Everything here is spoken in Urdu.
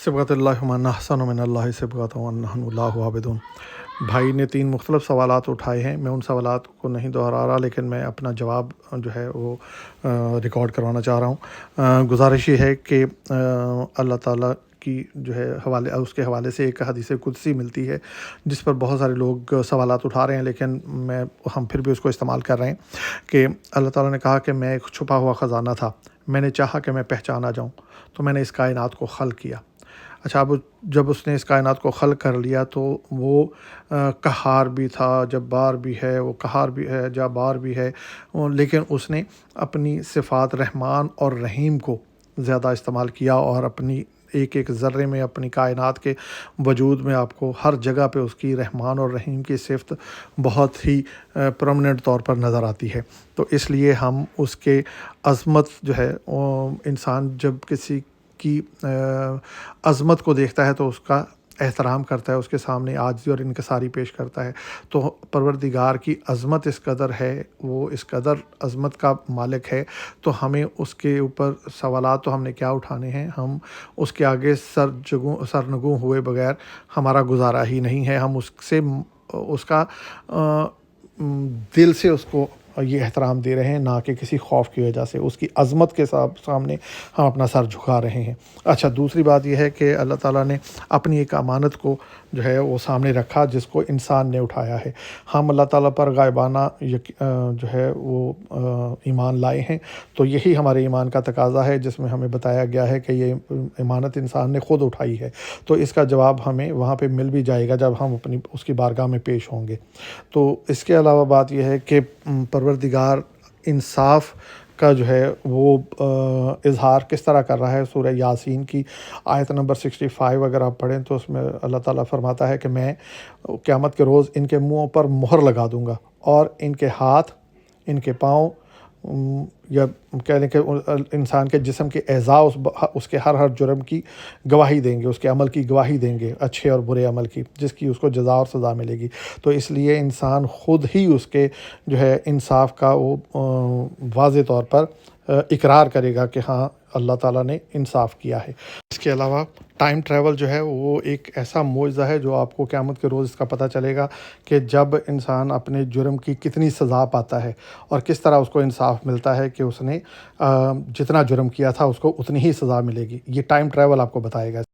صبغۃ اللہ من احسن من اللہ صبغۃ ونحن اللہ عابدون۔ بھائی نے 3 مختلف سوالات اٹھائے ہیں، میں ان سوالات کو نہیں دہرا رہا، لیکن میں اپنا جواب جو ہے وہ ریکارڈ کروانا چاہ رہا ہوں۔ گزارش یہ ہے کہ اللہ تعالیٰ کی جو ہے اس کے حوالے سے ایک حدیث قدسی ملتی ہے جس پر بہت سارے لوگ سوالات اٹھا رہے ہیں، لیکن ہم پھر بھی اس کو استعمال کر رہے ہیں کہ اللہ تعالیٰ نے کہا کہ میں ایک چھپا ہوا خزانہ تھا، میں نے چاہا کہ میں پہچانا جاؤں تو میں نے اس کائنات کو خلق کیا۔ اچھا، اب جب اس نے اس کائنات کو خلق کر لیا تو وہ قہار بھی تھا، جبار بھی ہے، وہ قہار بھی ہے، جبار بھی ہے، لیکن اس نے اپنی صفات رحمان اور رحیم کو زیادہ استعمال کیا اور اپنی ایک ایک ذرے میں، اپنی کائنات کے وجود میں آپ کو ہر جگہ پہ اس کی رحمان اور رحیم کی صفت بہت ہی پرماننٹ طور پر نظر آتی ہے۔ تو اس لیے ہم اس کے عظمت جو ہے، انسان جب کسی کی عظمت کو دیکھتا ہے تو اس کا احترام کرتا ہے، اس کے سامنے عاجزی اور انکساری پیش کرتا ہے۔ تو پروردگار کی عظمت اس قدر ہے، وہ اس قدر عظمت کا مالک ہے، تو ہمیں اس کے اوپر سوالات تو ہم نے کیا اٹھانے ہیں، ہم اس کے آگے سرنگوں ہوئے بغیر ہمارا گزارا ہی نہیں ہے۔ ہم اس کا دل سے اس کو یہ احترام دے رہے ہیں، نہ کہ کسی خوف کی وجہ سے، اس کی عظمت کے سامنے ہم اپنا سر جھکا رہے ہیں۔ اچھا، دوسری بات یہ ہے کہ اللہ تعالیٰ نے اپنی ایک امانت کو جو ہے وہ سامنے رکھا جس کو انسان نے اٹھایا ہے۔ ہم اللہ تعالیٰ پر غائبانہ جو ہے وہ ایمان لائے ہیں، تو یہی ہمارے ایمان کا تقاضا ہے جس میں ہمیں بتایا گیا ہے کہ یہ امانت انسان نے خود اٹھائی ہے، تو اس کا جواب ہمیں وہاں پہ مل بھی جائے گا جب ہم اس کی بارگاہ میں پیش ہوں گے۔ تو اس کے علاوہ بات یہ ہے کہ پروردگار انصاف کا جو ہے وہ اظہار کس طرح کر رہا ہے۔ سورہ یاسین کی آیت نمبر 65 اگر آپ پڑھیں تو اس میں اللہ تعالیٰ فرماتا ہے کہ میں قیامت کے روز ان کے منہوں پر مہر لگا دوں گا اور ان کے ہاتھ، ان کے پاؤں، یا کہہ لیں کہ انسان کے جسم کے اعضاء اس کے ہر جرم کی گواہی دیں گے، اس کے عمل کی گواہی دیں گے، اچھے اور برے عمل کی، جس کی اس کو جزا اور سزا ملے گی۔ تو اس لیے انسان خود ہی اس کے جو ہے انصاف کا وہ واضح طور پر اقرار کرے گا کہ ہاں اللہ تعالیٰ نے انصاف کیا ہے۔ اس کے علاوہ ٹائم ٹریول جو ہے وہ ایک ایسا معجزہ ہے جو آپ کو قیامت کے روز اس کا پتہ چلے گا کہ جب انسان اپنے جرم کی کتنی سزا پاتا ہے اور کس طرح اس کو انصاف ملتا ہے کہ اس نے جتنا جرم کیا تھا اس کو اتنی ہی سزا ملے گی۔ یہ ٹائم ٹریول آپ کو بتائے گا۔